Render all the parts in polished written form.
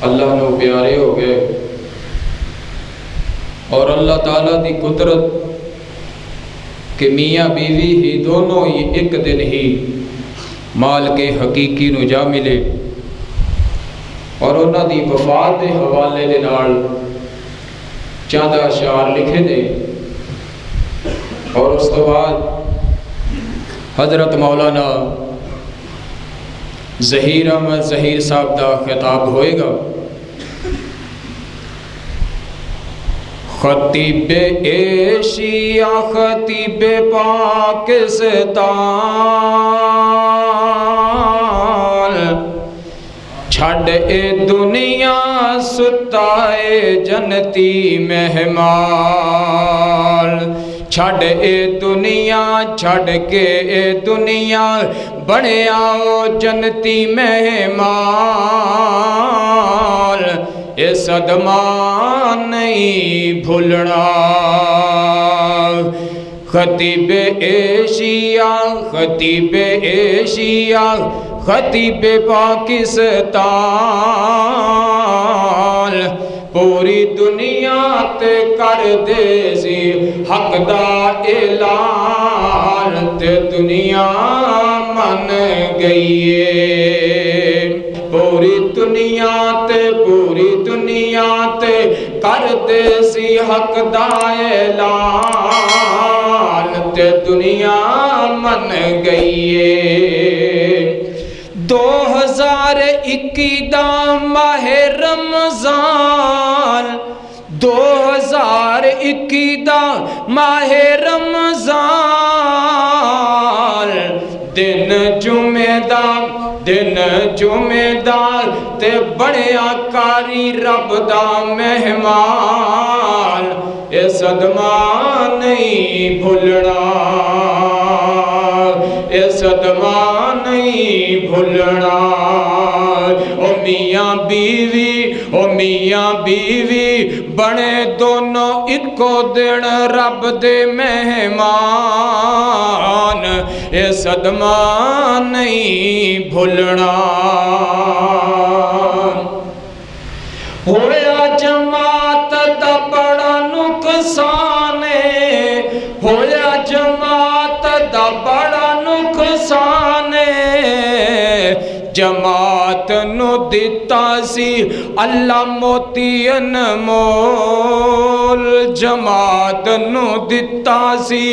अल्लाह नू प्यारे हो गए और अल्लाह ताला दी कुदरत कि मियाँ बीवी ही दोनों ही एक दिन ही माल के हकीकी नू जा मिले और उन्हों की वफात के हवाले दे नाल चंद अशार लिखे ने और उस तो बाद हजरत मौलाना ज़हीर अहमद ज़हीर साहब का खिताब होएगा। खतीब एशिया खतीब पाकिस्तान छड़ ए दुनिया सुताए जनती मेहमान छड़ ए दुनिया छड़ के ए दुनिया बने आओ जनती मेहमान ये सदमा नहीं भूलना। खतीब एशिया खतीब एशिया खतीब पाकिस्तान पूरी दुनिया ते कर दे सी हक दा ऐलान ते दुनिया मन गई है। पूरी दुनिया ते कर दे सी हक दा ऐलान ते दुनिया मन गई है। 2021 दा माहे रमजान 2021 दा माहे रमजान दिन जुमेदार ते बड़िया कारी रब दा मेहमान ये सदमा नहीं भूलना ये सदमा नहीं भूलना। ओ मियाँ बीवी बने दोनों इको दिन रब दे मेहमान ये सदमा नहीं भूलना। होया जमात दा बड़ा नुकसान होया जमात दा बड़ा नुकसान जमात नु दिता सी अल्लाह मोती अनमोल जमात नु दिता सी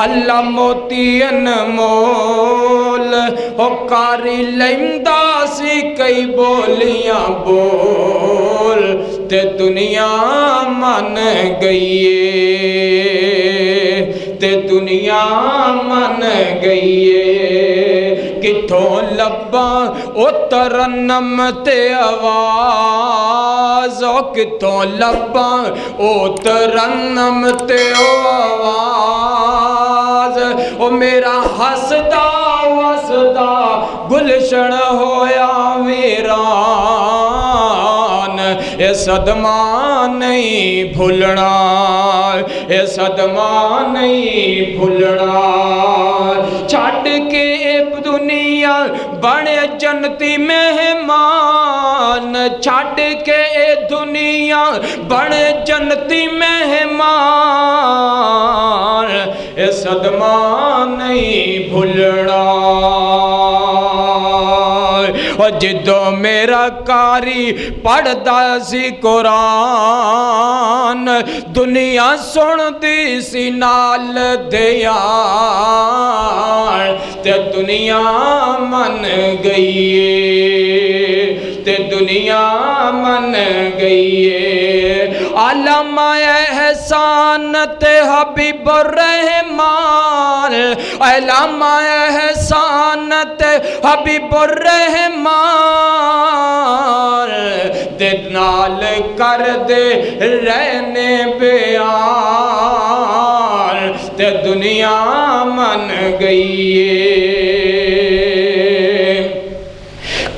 अल्लाह मोती अनमोल ओ कारी लैंदा सी कई बोलियां बोल ते दुनिया मन गई ते दुनिया मन गई किथों लब्बा ओ तरन्नम ते आवाज ओ किथों लब्बा ओ तरन्नम ते आवाज ओ मेरा हसदा वसदा गुलशन होया वीरान ये सदमा नहीं भूलना ये सदमा नहीं भूलना। छड़ के दुनिया बने जनती मेहमान छड़ के दुनिया बने जनती मेहमान ये सदमा नहीं भूलना। जिदों मेरा कारी पढ़दा सी कुरान दुनिया सुनदी सी नाल दयाल ते दुनिया मन गई ते दुनिया मन गई आलमा एहसान ते हबीबुर रहमान आलमा एहसान ते हबीबुर रहमान दे नाल कर दे रहने प्यार ते दुनिया मन गई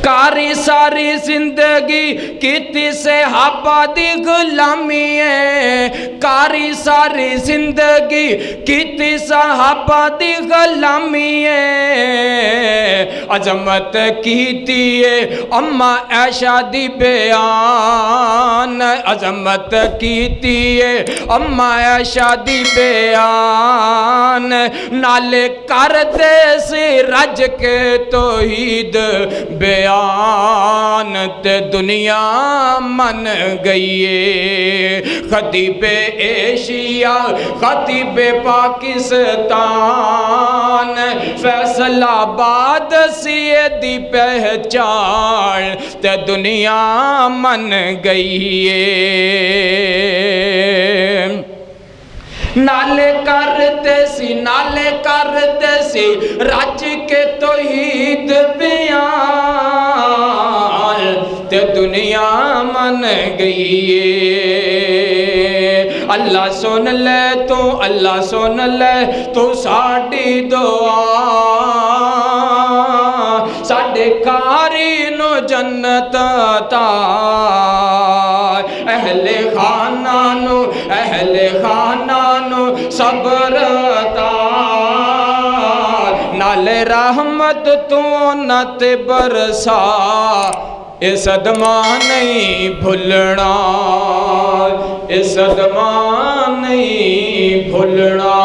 कारी सा सारी जिंदगी कीती सहाबा दी गुलामी है, कारी सारी जिंदगी कीती सहाबा दी गुलामी है। अजमत कीती है अम्मा ऐशा दी बयान, अजमत कीती है अम्मा ऐशा दी बयान, नाले करते से रज के तौहीद बयान, ते दुनिया मन गई है। खतीबे एशिया खतीबे पाकिस्तान, फैसलाबाद सिए दी पहचान, ते दुनिया मन गई है। नाले करते सी रज के तौहीद बयान, ते दुनिया मन गई है। अल्लाह सुन ले तू, अल्लाह सुन ले तू साडी दुआ, साडे कारी नु जन्नत ता, अहले खाना नु सब्र ता, नाले रहमत तू नत बरसा, ए सदमा नहीं भुलना, ए सदमा नहीं भुलना।